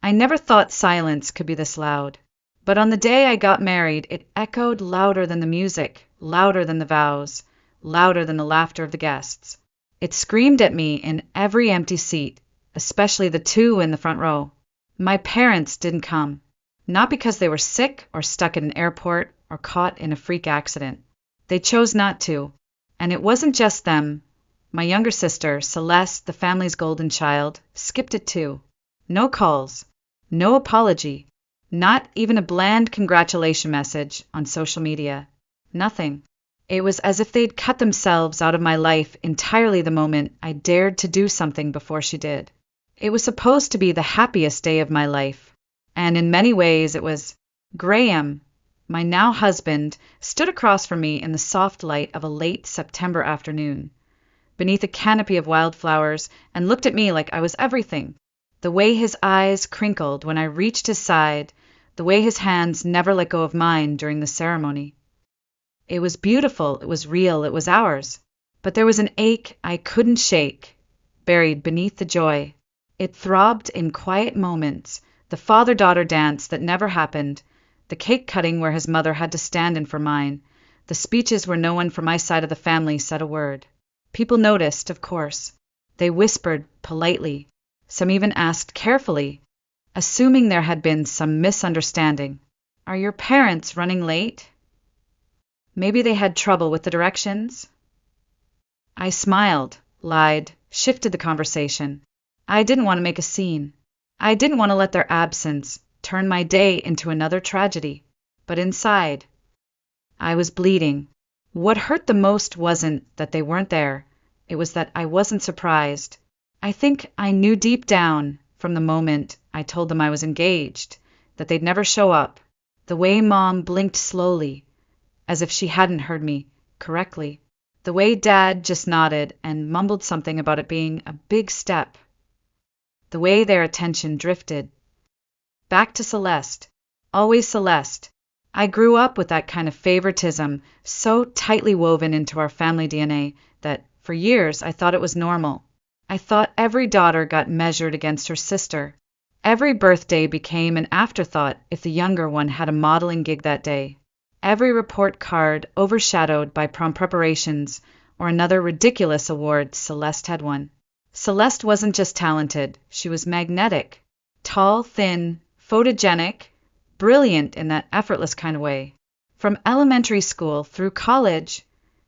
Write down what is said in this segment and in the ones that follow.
I never thought silence could be this loud. But on the day I got married, it echoed louder than the music, louder than the vows, louder than the laughter of the guests. It screamed at me in every empty seat, especially the two in the front row. My parents didn't come. Not because they were sick or stuck at an airport or caught in a freak accident. They chose not to. And it wasn't just them. My younger sister, Celeste, the family's golden child, skipped it too. No calls. No apology. Not even a bland congratulation message on social media. Nothing. It was as if they'd cut themselves out of my life entirely the moment I dared to do something before she did. It was supposed to be the happiest day of my life, and in many ways it was. Graham, my now husband, stood across from me in the soft light of a late September afternoon, beneath a canopy of wildflowers, and looked at me like I was everything. The way his eyes crinkled when I reached his side, the way his hands never let go of mine during the ceremony. It was beautiful, it was real, it was ours. But there was an ache I couldn't shake, buried beneath the joy. It throbbed in quiet moments, the father-daughter dance that never happened, the cake cutting where his mother had to stand in for mine, the speeches where no one from my side of the family said a word. People noticed, of course. They whispered politely. Some even asked carefully, assuming there had been some misunderstanding. Are your parents running late? Maybe they had trouble with the directions? I smiled, lied, shifted the conversation. I didn't want to make a scene. I didn't want to let their absence turn my day into another tragedy. But inside, I was bleeding. What hurt the most wasn't that they weren't there. It was that I wasn't surprised. I think I knew deep down, from the moment I told them I was engaged, that they'd never show up. The way Mom blinked slowly, as if she hadn't heard me correctly. The way Dad just nodded and mumbled something about it being a big step. The way their attention drifted. Back to Celeste. Always Celeste. I grew up with that kind of favoritism so tightly woven into our family DNA that, for years, I thought it was normal. I thought every daughter got measured against her sister. Every birthday became an afterthought if the younger one had a modeling gig that day. Every report card overshadowed by prom preparations or another ridiculous award Celeste had won. Celeste wasn't just talented, she was magnetic. Tall, thin, photogenic, brilliant in that effortless kind of way. From elementary school through college,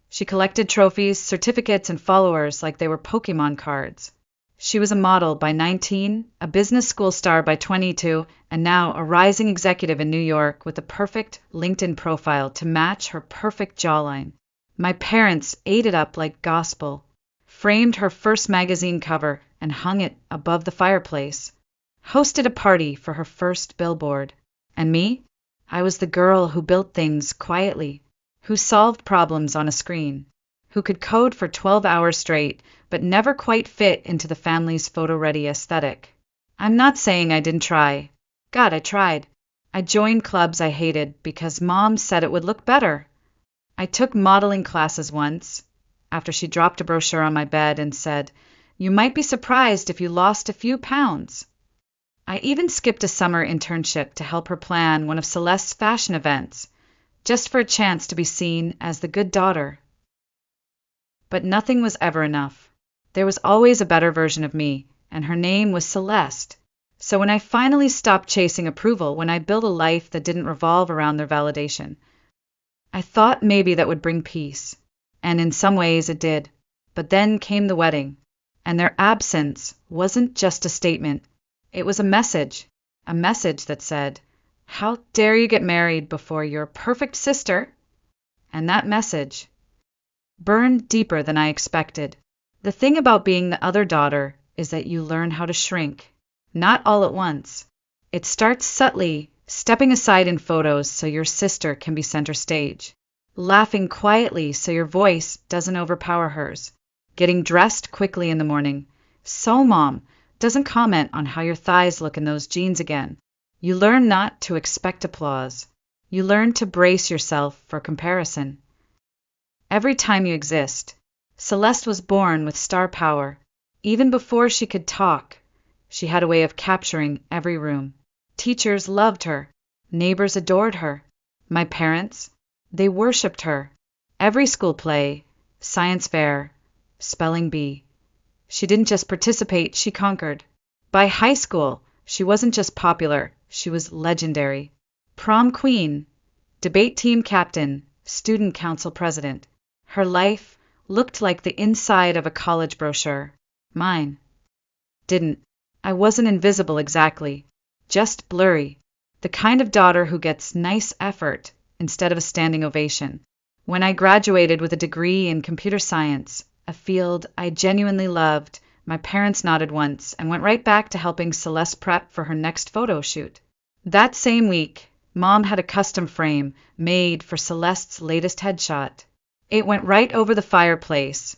she collected trophies, certificates, and followers like they were Pokemon cards. She was a model by 19, a business school star by 22, and now a rising executive in New York with a perfect LinkedIn profile to match her perfect jawline. My parents ate it up like gospel, framed her first magazine cover and hung it above the fireplace, hosted a party for her first billboard. And me? I was the girl who built things quietly, who solved problems on a screen, who could code for 12 hours straight, but never quite fit into the family's photo-ready aesthetic. I'm not saying I didn't try. God, I tried. I joined clubs I hated because Mom said it would look better. I took modeling classes once, after she dropped a brochure on my bed and said, "You might be surprised if you lost a few pounds." I even skipped a summer internship to help her plan one of Celeste's fashion events, just for a chance to be seen as the good daughter. But nothing was ever enough. There was always a better version of me, and her name was Celeste. So when I finally stopped chasing approval, when I built a life that didn't revolve around their validation, I thought maybe that would bring peace. And in some ways it did. But then came the wedding, and their absence wasn't just a statement. It was a message that said, "How dare you get married before your perfect sister?" And that message burned deeper than I expected. The thing about being the other daughter is that you learn how to shrink. Not all at once. It starts subtly, stepping aside in photos so your sister can be center stage, laughing quietly so your voice doesn't overpower hers, getting dressed quickly in the morning so Mom doesn't comment on how your thighs look in those jeans again. You learn not to expect applause. You learn to brace yourself for comparison. Every time you exist, Celeste was born with star power. Even before she could talk, She had a way of capturing every room. Teachers loved her. Neighbors adored her. My parents, they worshipped her. Every school play, science fair, spelling bee. She didn't just participate, she conquered. By high school, she wasn't just popular, she was legendary. Prom queen, debate team captain, student council president. Her life looked like the inside of a college brochure. Mine didn't. I wasn't invisible exactly, just blurry. The kind of daughter who gets nice effort instead of a standing ovation. When I graduated with a degree in computer science, a field I genuinely loved, my parents nodded once and went right back to helping Celeste prep for her next photo shoot. That same week, Mom had a custom frame made for Celeste's latest headshot. It went right over the fireplace,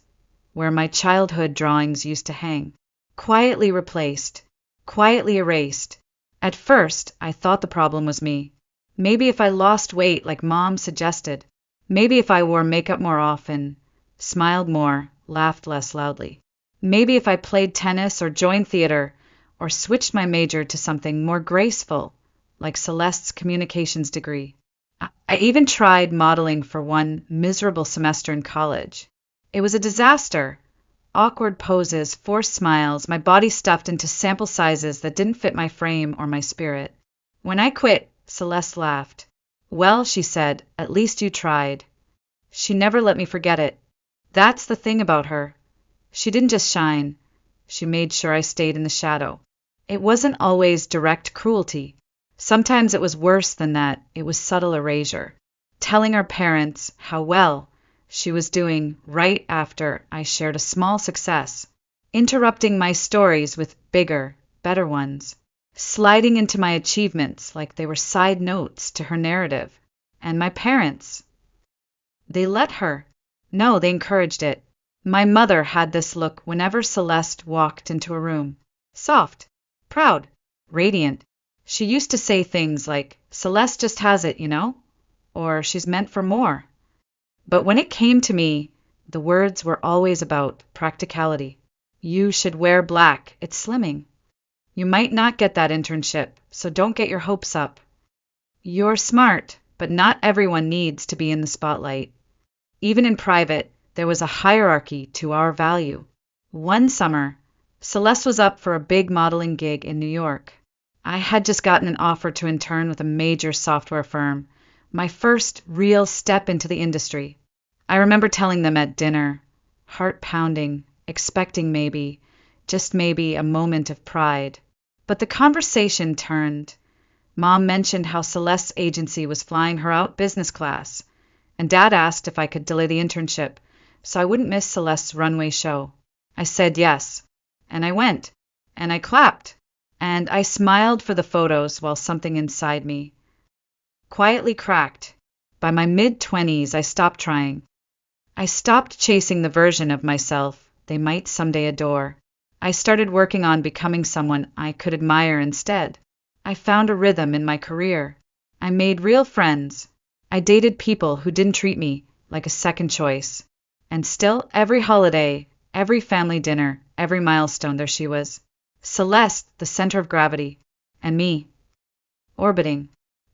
where my childhood drawings used to hang. Quietly replaced, quietly erased. At first, I thought the problem was me. Maybe if I lost weight like Mom suggested. Maybe if I wore makeup more often, smiled more, laughed less loudly. Maybe if I played tennis or joined theater, or switched my major to something more graceful, like Celeste's communications degree. I even tried modeling for one miserable semester in college. It was a disaster. Awkward poses, forced smiles, my body stuffed into sample sizes that didn't fit my frame or my spirit. When I quit, Celeste laughed. Well, she said, at least you tried. She never let me forget it. That's the thing about her. She didn't just shine. She made sure I stayed in the shadow. It wasn't always direct cruelty. Sometimes it was worse than that. It was subtle erasure. Telling our parents how well she was doing right after I shared a small success, interrupting my stories with bigger, better ones, sliding into my achievements like they were side notes to her narrative. And my parents, they let her. No, they encouraged it. My mother had this look whenever Celeste walked into a room. Soft, proud, radiant. She used to say things like, Celeste just has it, you know? Or she's meant for more. But when it came to me, the words were always about practicality. You should wear black, it's slimming. You might not get that internship, so don't get your hopes up. You're smart, but not everyone needs to be in the spotlight. Even in private, there was a hierarchy to our value. One summer, Celeste was up for a big modeling gig in New York. I had just gotten an offer to intern with a major software firm, my first real step into the industry. I remember telling them at dinner, heart pounding, expecting maybe, just maybe, a moment of pride. But the conversation turned. Mom mentioned how Celeste's agency was flying her out business class, and Dad asked if I could delay the internship so I wouldn't miss Celeste's runway show. I said yes, and I went, and I clapped, and I smiled for the photos while something inside me quietly cracked. By my mid-20s, I stopped trying. I stopped chasing the version of myself they might someday adore. I started working on becoming someone I could admire instead. I found a rhythm in my career. I made real friends. I dated people who didn't treat me like a second choice. And still, every holiday, every family dinner, every milestone, there she was. Celeste, the center of gravity, and me, orbiting.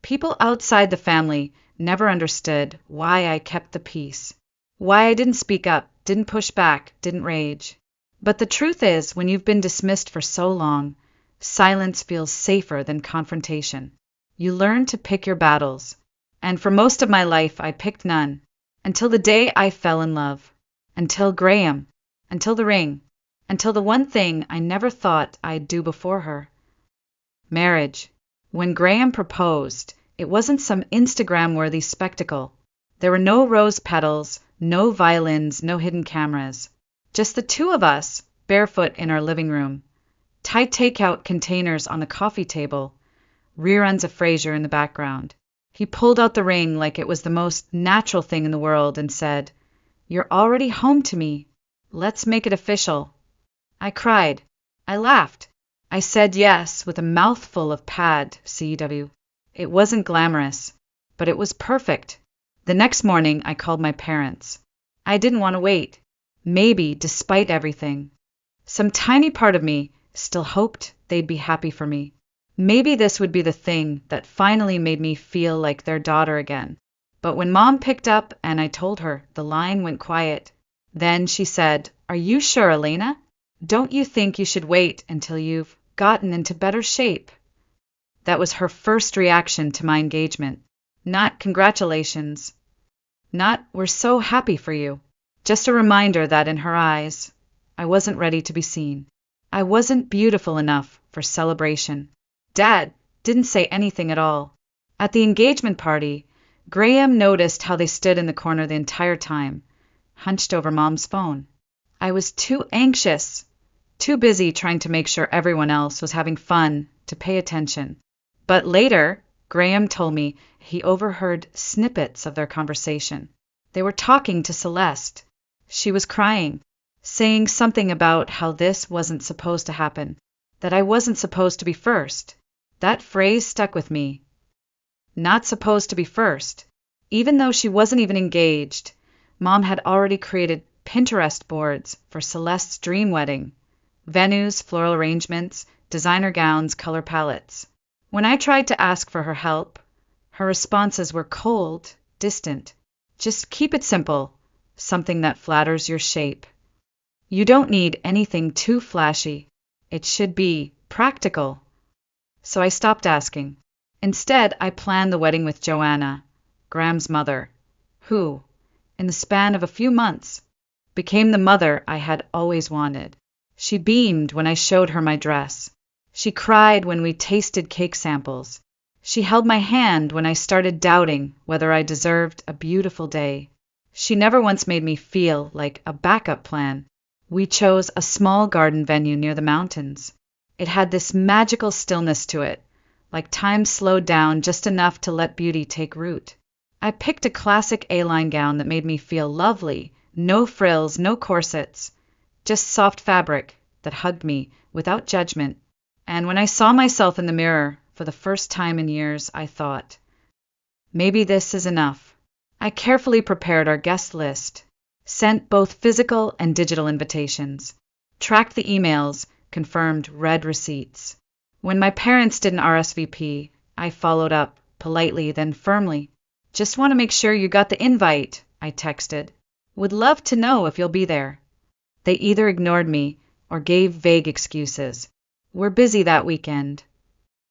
People outside the family never understood why I kept the peace, why I didn't speak up, didn't push back, didn't rage. But the truth is, when you've been dismissed for so long, silence feels safer than confrontation. You learn to pick your battles. And for most of my life, I picked none. Until the day I fell in love. Until Graham. Until the ring. Until the one thing I never thought I'd do before her. Marriage. When Graham proposed, it wasn't some Instagram-worthy spectacle. There were no rose petals, no violins, no hidden cameras. Just the two of us, barefoot in our living room. Thai takeout containers on the coffee table. Reruns of Frasier in the background. He pulled out the ring like it was the most natural thing in the world and said, "You're already home to me. Let's make it official." I cried. I laughed. I said yes with a mouthful of pad, CW. It wasn't glamorous, but it was perfect. The next morning, I called my parents. I didn't want to wait. Maybe, despite everything, some tiny part of me still hoped they'd be happy for me. Maybe this would be the thing that finally made me feel like their daughter again. But when Mom picked up and I told her, the line went quiet. Then she said, "Are you sure, Elena? Don't you think you should wait until you've gotten into better shape?" That was her first reaction to my engagement. Not congratulations. Not "we're so happy for you." Just a reminder that in her eyes, I wasn't ready to be seen. I wasn't beautiful enough for celebration. Dad didn't say anything at all. At the engagement party, Graham noticed how they stood in the corner the entire time, hunched over Mom's phone. I was too anxious, too busy trying to make sure everyone else was having fun to pay attention. But later, Graham told me he overheard snippets of their conversation. They were talking to Celeste. She was crying, saying something about how this wasn't supposed to happen, that I wasn't supposed to be first. That phrase stuck with me. Not supposed to be first. Even though she wasn't even engaged, Mom had already created Pinterest boards for Celeste's dream wedding. Venues, floral arrangements, designer gowns, color palettes. When I tried to ask for her help, her responses were cold, distant. Just keep it simple, something that flatters your shape. You don't need anything too flashy. It should be practical. So I stopped asking. Instead, I planned the wedding with Joanna, Graham's mother, who, in the span of a few months, became the mother I had always wanted. She beamed when I showed her my dress. She cried when we tasted cake samples. She held my hand when I started doubting whether I deserved a beautiful day. She never once made me feel like a backup plan. We chose a small garden venue near the mountains. It had this magical stillness to it, like time slowed down just enough to let beauty take root. I picked a classic A-line gown that made me feel lovely, no frills, no corsets, just soft fabric that hugged me without judgment. And when I saw myself in the mirror for the first time in years, I thought, maybe this is enough. I carefully prepared our guest list, sent both physical and digital invitations, tracked the emails, confirmed read receipts. When my parents didn't RSVP, I followed up, politely then firmly. "Just want to make sure you got the invite," I texted. "Would love to know if you'll be there." They either ignored me or gave vague excuses. "We're busy that weekend."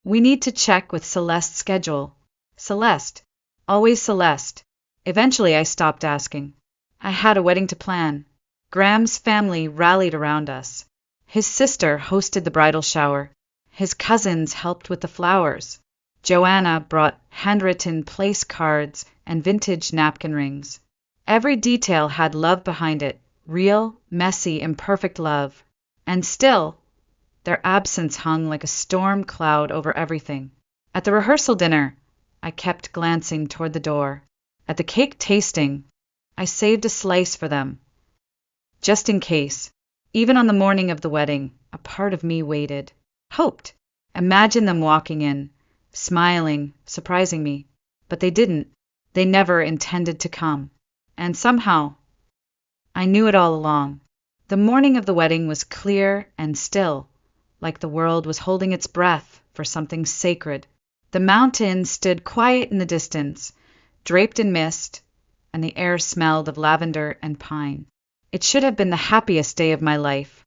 "We need to check with Celeste's schedule." Celeste. Always Celeste. Eventually I stopped asking. I had a wedding to plan. Graham's family rallied around us. His sister hosted the bridal shower. His cousins helped with the flowers. Joanna brought handwritten place cards and vintage napkin rings. Every detail had love behind it, real, messy, imperfect love. And still, their absence hung like a storm cloud over everything. At the rehearsal dinner, I kept glancing toward the door. At the cake tasting, I saved a slice for them, just in case. Even on the morning of the wedding, a part of me waited, hoped, imagined them walking in, smiling, surprising me. But they didn't. They never intended to come. And somehow, I knew it all along. The morning of the wedding was clear and still, like the world was holding its breath for something sacred. The mountains stood quiet in the distance, draped in mist, and the air smelled of lavender and pine. It should have been the happiest day of my life,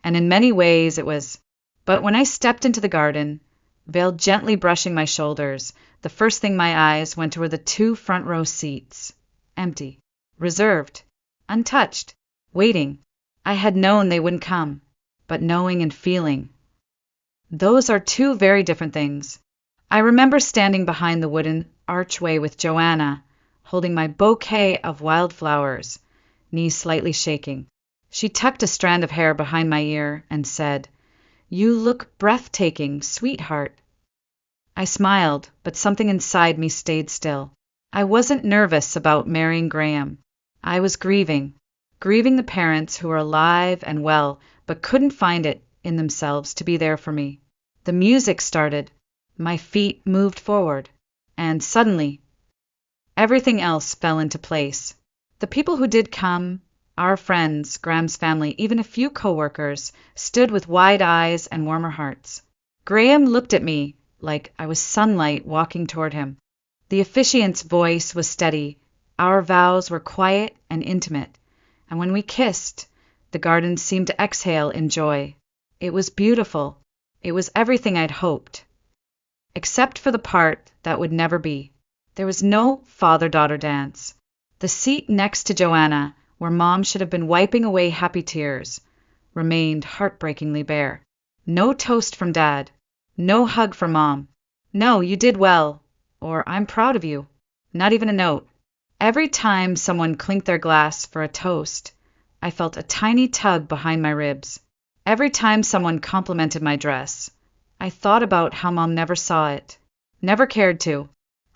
and in many ways it was. But when I stepped into the garden, veil gently brushing my shoulders, the first thing my eyes went to were the 2 front row seats, empty, reserved, untouched, waiting. I had known they wouldn't come, but knowing and feeling, those are 2 very different things. I remember standing behind the wooden archway with Joanna, holding my bouquet of wildflowers, knees slightly shaking. She tucked a strand of hair behind my ear and said, "You look breathtaking, sweetheart." I smiled, but something inside me stayed still. I wasn't nervous about marrying Graham. I was grieving the parents who were alive and well, but couldn't find it in themselves to be there for me. The music started. My feet moved forward. And suddenly, everything else fell into place. The people who did come, Our friends, Graham's family, even a few coworkers, stood with wide eyes and warmer hearts. Graham looked at me like I was sunlight walking toward him. The officiant's voice was steady. Our vows were quiet and intimate, and when we kissed, the garden seemed to exhale in joy. It was beautiful. It was everything I'd hoped, except for the part that would never be. There was no father-daughter dance. The seat next to Joanna, where Mom should have been wiping away happy tears, remained heartbreakingly bare. No toast from Dad. No hug from Mom. No, you did well, or I'm proud of you. Not even a note. Every time someone clinked their glass for a toast, I felt a tiny tug behind my ribs. Every time someone complimented my dress, I thought about how Mom never saw it, never cared to.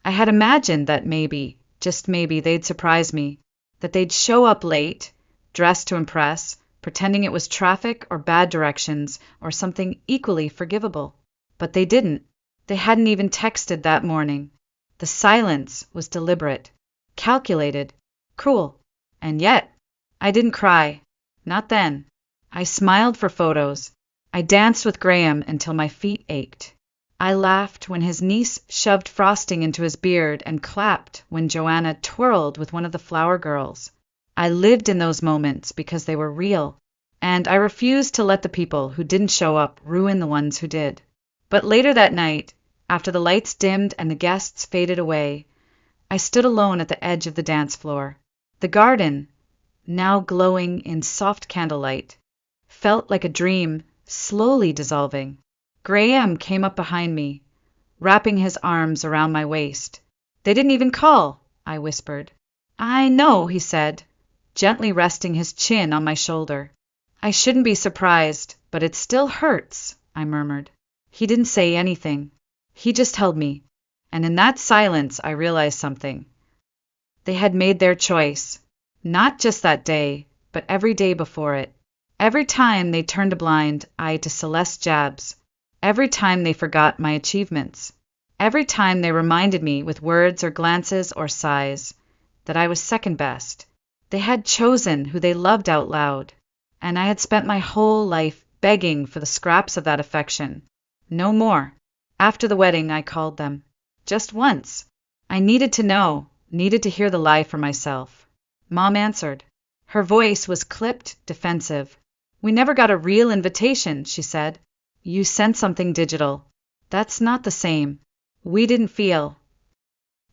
I had imagined that maybe, just maybe, they'd surprise me, that they'd show up late, dressed to impress, pretending it was traffic or bad directions or something equally forgivable. But they didn't. They hadn't even texted that morning. The silence was deliberate, calculated, cruel. And yet, I didn't cry. Not then. I smiled for photos. I danced with Graham until my feet ached. I laughed when his niece shoved frosting into his beard and clapped when Joanna twirled with one of the flower girls. I lived in those moments because they were real, and I refused to let the people who didn't show up ruin the ones who did. But later that night, after the lights dimmed and the guests faded away, I stood alone at the edge of the dance floor. The garden, now glowing in soft candlelight, felt like a dream slowly dissolving. Graham came up behind me, wrapping his arms around my waist. "They didn't even call," I whispered. "I know," he said, gently resting his chin on my shoulder. "I shouldn't be surprised, but it still hurts," I murmured. He didn't say anything. He just held me, and in that silence I realized something. They had made their choice, not just that day, but every day before it. Every time they turned a blind eye to Celeste's jabs. Every time they forgot my achievements. Every time they reminded me with words or glances or sighs that I was second best. They had chosen who they loved out loud, and I had spent my whole life begging for the scraps of that affection. No more. After the wedding, I called them. Just once. I needed to know, needed to hear the lie for myself. Mom answered. Her voice was clipped, defensive. "We never got a real invitation," she said. "You sent something digital. That's not the same. We didn't feel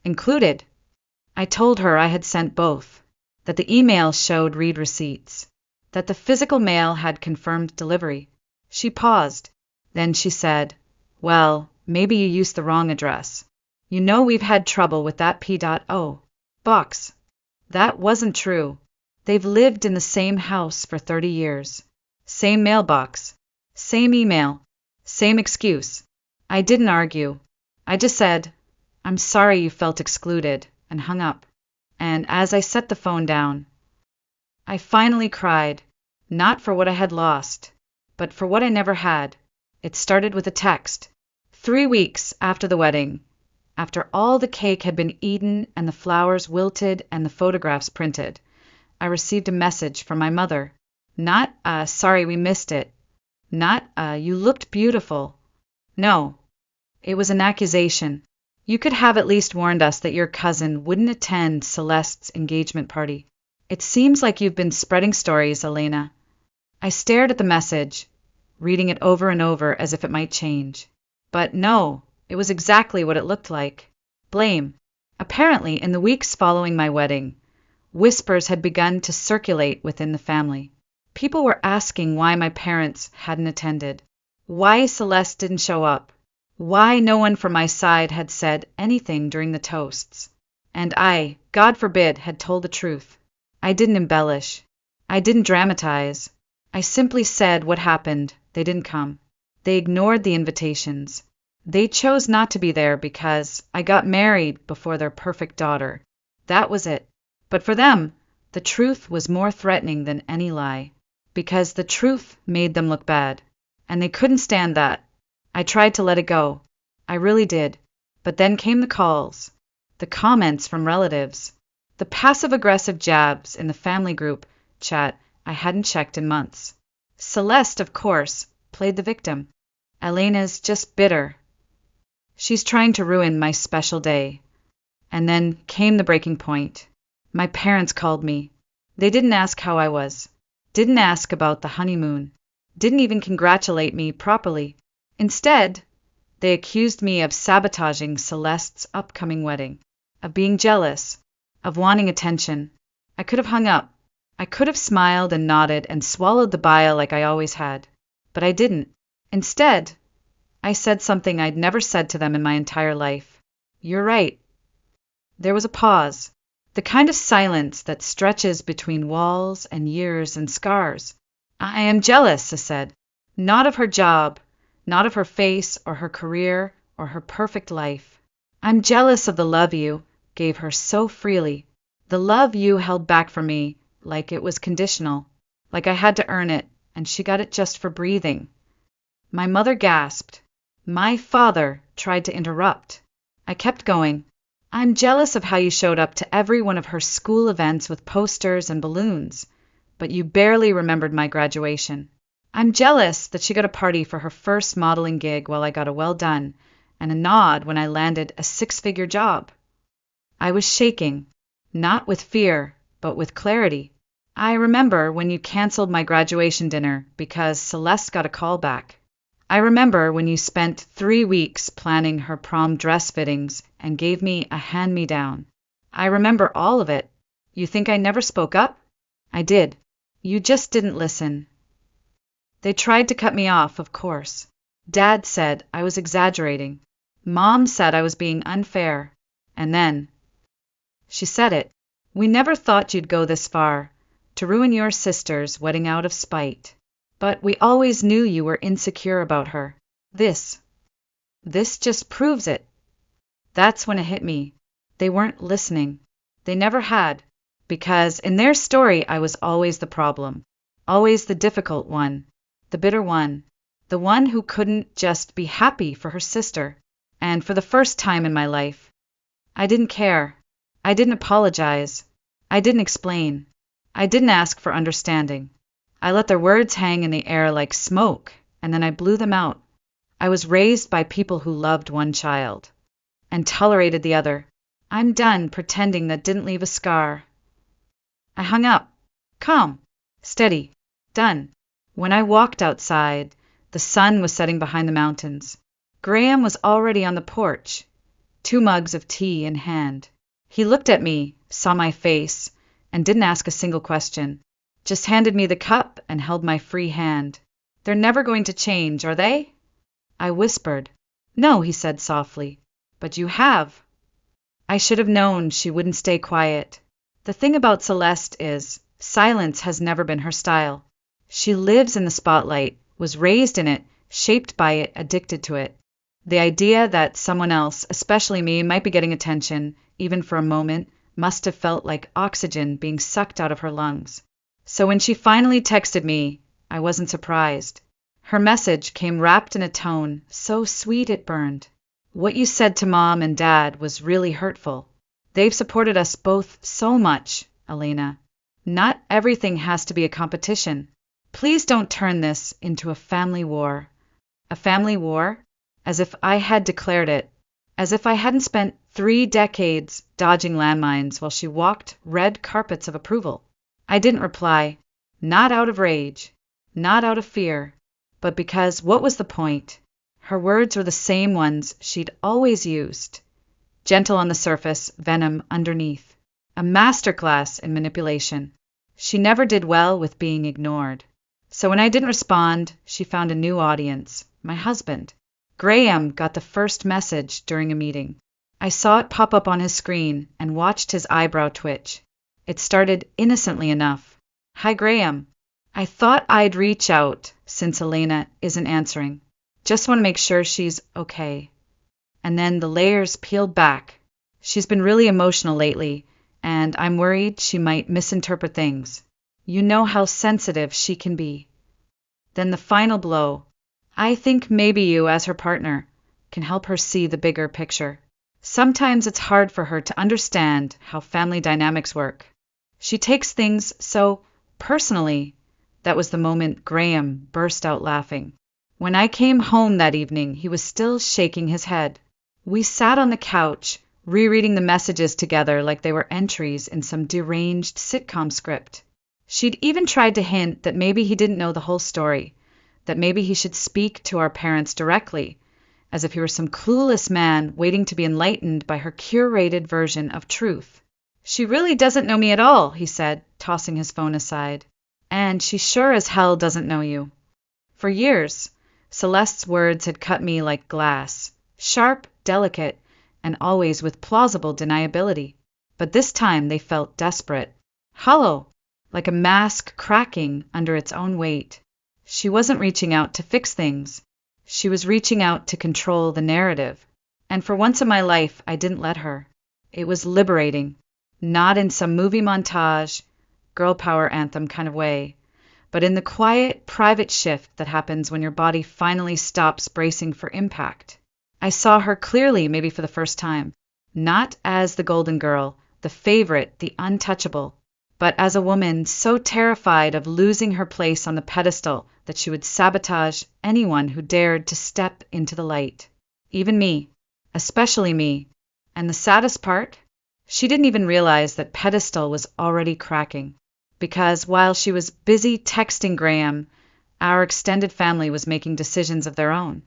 included." I told her I had sent both, that the email showed read receipts, that the physical mail had confirmed delivery. She paused. Then she said, "Well, maybe you used the wrong address. You know we've had trouble with that P.O. box." That wasn't true. They've lived in the same house for 30 years. Same mailbox. Same email. Same excuse. I didn't argue. I just said, "I'm sorry you felt excluded," and hung up. And as I set the phone down, I finally cried, not for what I had lost, but for what I never had. It started with a text. 3 weeks after the wedding, after all the cake had been eaten and the flowers wilted and the photographs printed, I received a message from my mother. Not, "Sorry we missed it." Not, "You looked beautiful." No, it was an accusation. "You could have at least warned us that your cousin wouldn't attend Celeste's engagement party. It seems like you've been spreading stories, Elena." I stared at the message, reading it over and over as if it might change. But no, it was exactly what it looked like. Blame. Apparently, in the weeks following my wedding, whispers had begun to circulate within the family. People were asking why my parents hadn't attended, why Celeste didn't show up, why no one from my side had said anything during the toasts. And I, God forbid, had told the truth. I didn't embellish. I didn't dramatize. I simply said what happened. They didn't come. They ignored the invitations. They chose not to be there because I got married before their perfect daughter. That was it. But for them, the truth was more threatening than any lie, because the truth made them look bad, and they couldn't stand that. I tried to let it go. I really did. But then came the calls, the comments from relatives, the passive-aggressive jabs in the family group chat I hadn't checked in months. Celeste, of course, played the victim. Elena's just bitter. She's trying to ruin my special day. And then came the breaking point. My parents called me. They didn't ask how I was. Didn't ask about the honeymoon. Didn't even congratulate me properly. Instead, they accused me of sabotaging Celeste's upcoming wedding, of being jealous, of wanting attention. I could have hung up. I could have smiled and nodded and swallowed the bile like I always had. But I didn't. Instead, I said something I'd never said to them in my entire life. You're right. There was a pause, the kind of silence that stretches between walls and years and scars. I am jealous, I said. Not of her job, not of her face or her career or her perfect life. I'm jealous of the love you gave her so freely, the love you held back from me like it was conditional, like I had to earn it, and she got it just for breathing. My mother gasped. My father tried to interrupt. I kept going. I'm jealous of how you showed up to every one of her school events with posters and balloons, but you barely remembered my graduation. I'm jealous that she got a party for her first modeling gig while I got a well done and a nod when I landed a 6-figure job. I was shaking, not with fear, but with clarity. I remember when you canceled my graduation dinner because Celeste got a call back. I remember when you spent 3 weeks planning her prom dress fittings and gave me a hand-me-down. I remember all of it. You think I never spoke up? I did. You just didn't listen. They tried to cut me off, of course. Dad said I was exaggerating. Mom said I was being unfair. And then, she said it. We never thought you'd go this far, to ruin your sister's wedding out of spite. But we always knew you were insecure about her. This just proves it. That's when it hit me. They weren't listening. They never had, because in their story I was always the problem, always the difficult one, the bitter one, the one who couldn't just be happy for her sister. And for the first time in my life, I didn't care. I didn't apologize. I didn't explain. I didn't ask for understanding. I let their words hang in the air like smoke, and then I blew them out. I was raised by people who loved one child and tolerated the other. I'm done pretending that didn't leave a scar. I hung up. Calm. Steady. Done. When I walked outside, the sun was setting behind the mountains. Graham was already on the porch, 2 mugs of tea in hand. He looked at me, saw my face, and didn't ask a single question. Just handed me the cup and held my free hand. They're never going to change, are they? I whispered. No, he said softly. But you have. I should have known she wouldn't stay quiet. The thing about Celeste is, silence has never been her style. She lives in the spotlight, was raised in it, shaped by it, addicted to it. The idea that someone else, especially me, might be getting attention, even for a moment, must have felt like oxygen being sucked out of her lungs. So when she finally texted me, I wasn't surprised. Her message came wrapped in a tone so sweet it burned. What you said to Mom and Dad was really hurtful. They've supported us both so much, Elena. Not everything has to be a competition. Please don't turn this into a family war. A family war? As if I had declared it. As if I hadn't spent 3 decades dodging landmines while she walked red carpets of approval. I didn't reply, not out of rage, not out of fear, but because what was the point? Her words were the same ones she'd always used. Gentle on the surface, venom underneath. A masterclass in manipulation. She never did well with being ignored. So when I didn't respond, she found a new audience, my husband. Graham got the first message during a meeting. I saw it pop up on his screen and watched his eyebrow twitch. It started innocently enough. Hi, Graham. I thought I'd reach out since Elena isn't answering. Just want to make sure she's okay. And then the layers peeled back. She's been really emotional lately, and I'm worried she might misinterpret things. You know how sensitive she can be. Then the final blow. I think maybe you, as her partner, can help her see the bigger picture. Sometimes it's hard for her to understand how family dynamics work. She takes things so personally, that was the moment Graham burst out laughing. When I came home that evening, he was still shaking his head. We sat on the couch, rereading the messages together like they were entries in some deranged sitcom script. She'd even tried to hint that maybe he didn't know the whole story, that maybe he should speak to our parents directly, as if he were some clueless man waiting to be enlightened by her curated version of truth. She really doesn't know me at all, he said, tossing his phone aside. And she sure as hell doesn't know you. For years, Celeste's words had cut me like glass, sharp, delicate, and always with plausible deniability. But this time they felt desperate, hollow, like a mask cracking under its own weight. She wasn't reaching out to fix things. She was reaching out to control the narrative. And for once in my life, I didn't let her. It was liberating, not in some movie montage, girl power anthem kind of way, but in the quiet, private shift that happens when your body finally stops bracing for impact. I saw her clearly, maybe for the first time, not as the golden girl, the favorite, the untouchable, but as a woman so terrified of losing her place on the pedestal that she would sabotage anyone who dared to step into the light. Even me, especially me. And the saddest part? She didn't even realize that pedestal was already cracking, because while she was busy texting Graham, our extended family was making decisions of their own.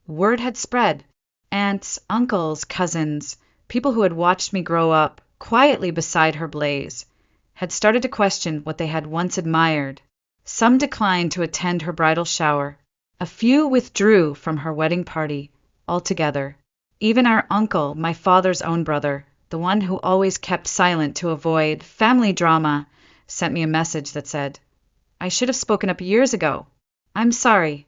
Word had spread. Aunts, uncles, cousins, people who had watched me grow up quietly beside her blaze, had started to question what they had once admired. Some declined to attend her bridal shower. A few withdrew from her wedding party altogether. Even our uncle, my father's own brother, the one who always kept silent to avoid family drama, sent me a message that said, "I should have spoken up years ago. I'm sorry."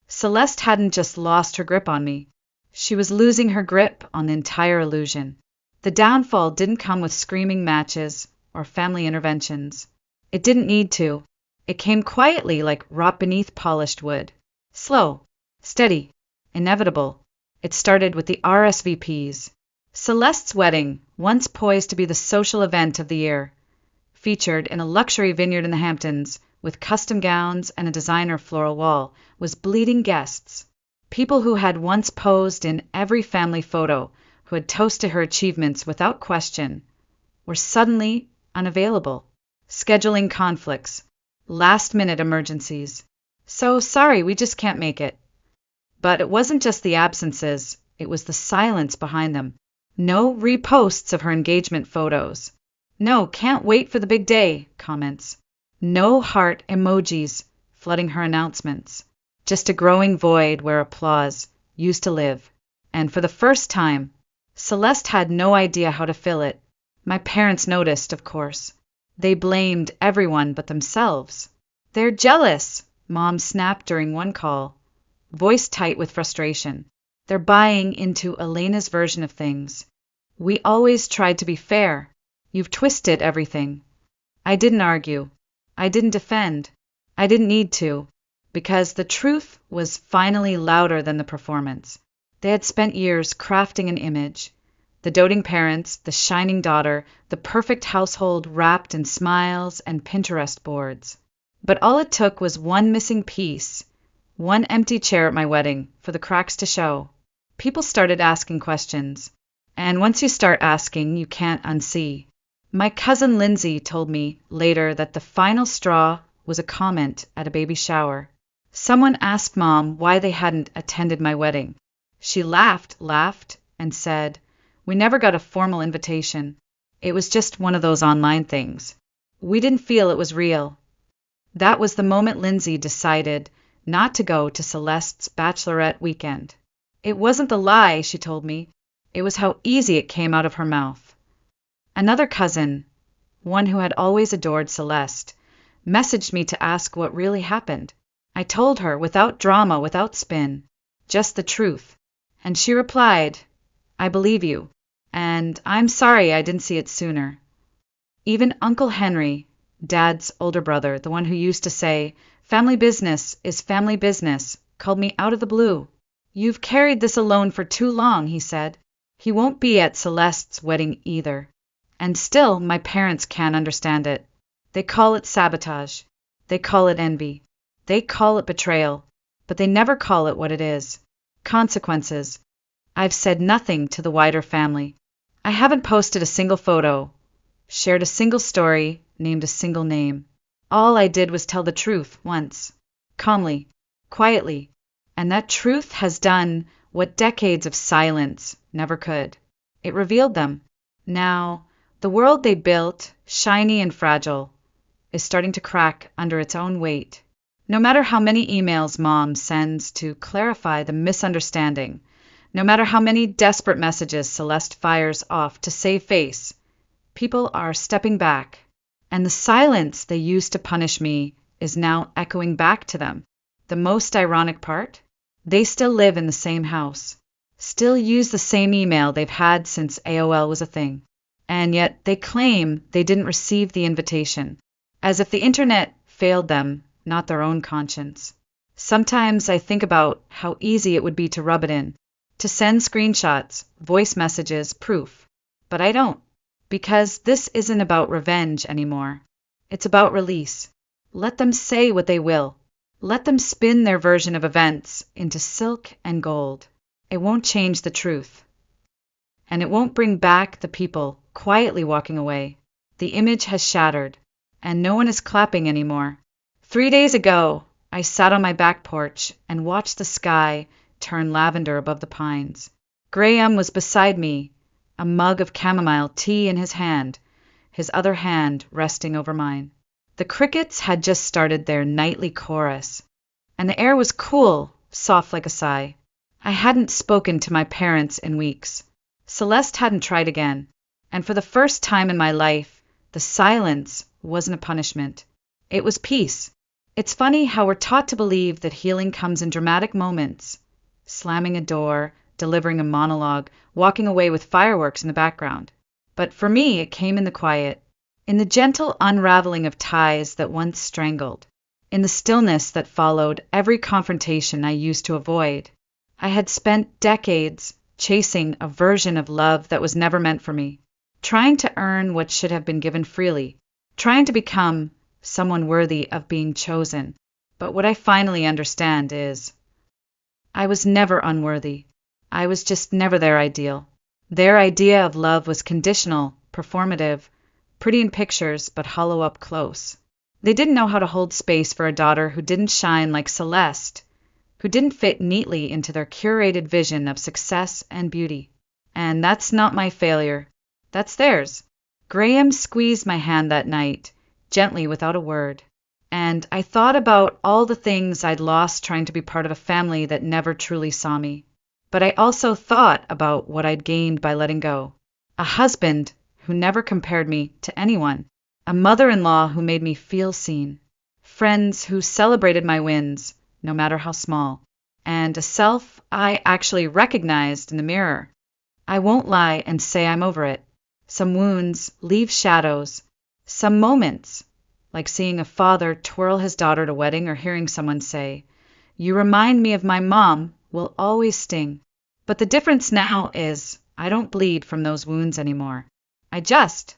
Celeste hadn't just lost her grip on me. She was losing her grip on the entire illusion. The downfall didn't come with screaming matches or family interventions. It didn't need to. It came quietly like rot beneath polished wood. Slow, steady, inevitable. It started with the RSVPs. Celeste's wedding, once poised to be the social event of the year, featured in a luxury vineyard in the Hamptons with custom gowns and a designer floral wall, was bleeding guests. People who had once posed in every family photo, who had toasted her achievements without question, were suddenly unavailable. Scheduling conflicts, last-minute emergencies. "So sorry, we just can't make it." But it wasn't just the absences, it was the silence behind them. No reposts of her engagement photos. No "can't wait for the big day" comments. No heart emojis flooding her announcements. Just a growing void where applause used to live. And for the first time, Celeste had no idea how to fill it. My parents noticed, of course. They blamed everyone but themselves. "They're jealous," Mom snapped during one call, voice tight with frustration. "They're buying into Elena's version of things. We always tried to be fair. You've twisted everything." I didn't argue. I didn't defend. I didn't need to, because the truth was finally louder than the performance. They had spent years crafting an image. The doting parents, the shining daughter, the perfect household wrapped in smiles and Pinterest boards. But all it took was one missing piece, one empty chair at my wedding, for the cracks to show. People started asking questions. And once you start asking, you can't unsee. My cousin Lindsay told me later that the final straw was a comment at a baby shower. Someone asked Mom why they hadn't attended my wedding. She laughed, and said, "We never got a formal invitation. It was just one of those online things. We didn't feel it was real." That was the moment Lindsay decided not to go to Celeste's bachelorette weekend. It wasn't the lie, she told me. It was how easy it came out of her mouth. Another cousin, one who had always adored Celeste, messaged me to ask what really happened. I told her, without drama, without spin, just the truth. And she replied, "I believe you, and I'm sorry I didn't see it sooner." Even Uncle Henry, Dad's older brother, the one who used to say, "Family business is family business," called me out of the blue. "You've carried this alone for too long," he said. "He won't be at Celeste's wedding either." And still, my parents can't understand it. They call it sabotage. They call it envy. They call it betrayal. But they never call it what it is. Consequences. I've said nothing to the wider family. I haven't posted a single photo, shared a single story, named a single name. All I did was tell the truth once, calmly, quietly, and that truth has done what decades of silence never could. It revealed them. Now, the world they built, shiny and fragile, is starting to crack under its own weight. No matter how many emails Mom sends to clarify the misunderstanding, no matter how many desperate messages Celeste fires off to save face, people are stepping back, and the silence they used to punish me is now echoing back to them. The most ironic part? They still live in the same house, still use the same email they've had since AOL was a thing, and yet they claim they didn't receive the invitation, as if the internet failed them, not their own conscience. Sometimes I think about how easy it would be to rub it in, to send screenshots, voice messages, proof. But I don't, because this isn't about revenge anymore. It's about release. Let them say what they will. Let them spin their version of events into silk and gold. It won't change the truth. And it won't bring back the people quietly walking away. The image has shattered, and no one is clapping anymore. 3 days ago, I sat on my back porch and watched the sky turn lavender above the pines. Graham was beside me, a mug of chamomile tea in his hand, his other hand resting over mine. The crickets had just started their nightly chorus, and the air was cool, soft like a sigh. I hadn't spoken to my parents in weeks. Celeste hadn't tried again, and for the first time in my life, the silence wasn't a punishment. It was peace. It's funny how we're taught to believe that healing comes in dramatic moments, slamming a door, delivering a monologue, walking away with fireworks in the background. But for me, it came in the quiet, in the gentle unraveling of ties that once strangled, in the stillness that followed every confrontation I used to avoid. I had spent decades chasing a version of love that was never meant for me, trying to earn what should have been given freely, trying to become someone worthy of being chosen. But what I finally understand is, I was never unworthy. I was just never their ideal. Their idea of love was conditional, performative, pretty in pictures, but hollow up close. They didn't know how to hold space for a daughter who didn't shine like Celeste, who didn't fit neatly into their curated vision of success and beauty. And that's not my failure. That's theirs. Graham squeezed my hand that night, gently without a word, and I thought about all the things I'd lost trying to be part of a family that never truly saw me. But I also thought about what I'd gained by letting go. A husband who never compared me to anyone, a mother-in-law who made me feel seen, friends who celebrated my wins, no matter how small, and a self I actually recognized in the mirror. I won't lie and say I'm over it. Some wounds leave shadows. Some moments, like seeing a father twirl his daughter at a wedding or hearing someone say, "You remind me of my mom," will always sting. But the difference now is I don't bleed from those wounds anymore. I just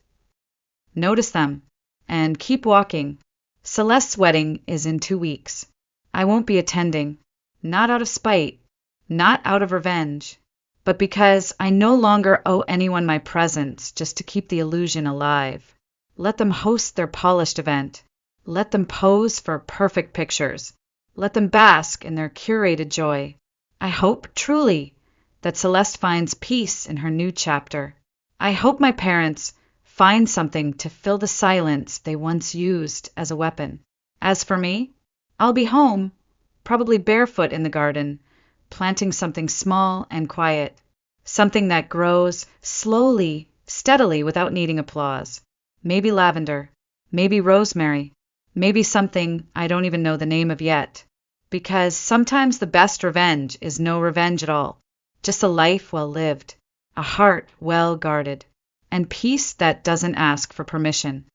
notice them and keep walking. Celeste's wedding is in 2 weeks. I won't be attending, not out of spite, not out of revenge, but because I no longer owe anyone my presence just to keep the illusion alive. Let them host their polished event. Let them pose for perfect pictures. Let them bask in their curated joy. I hope, truly, that Celeste finds peace in her new chapter. I hope my parents find something to fill the silence they once used as a weapon. As for me, I'll be home, probably barefoot in the garden, planting something small and quiet, something that grows slowly, steadily, without needing applause. Maybe lavender, maybe rosemary, maybe something I don't even know the name of yet. Because sometimes the best revenge is no revenge at all, just a life well lived, a heart well guarded, and peace that doesn't ask for permission.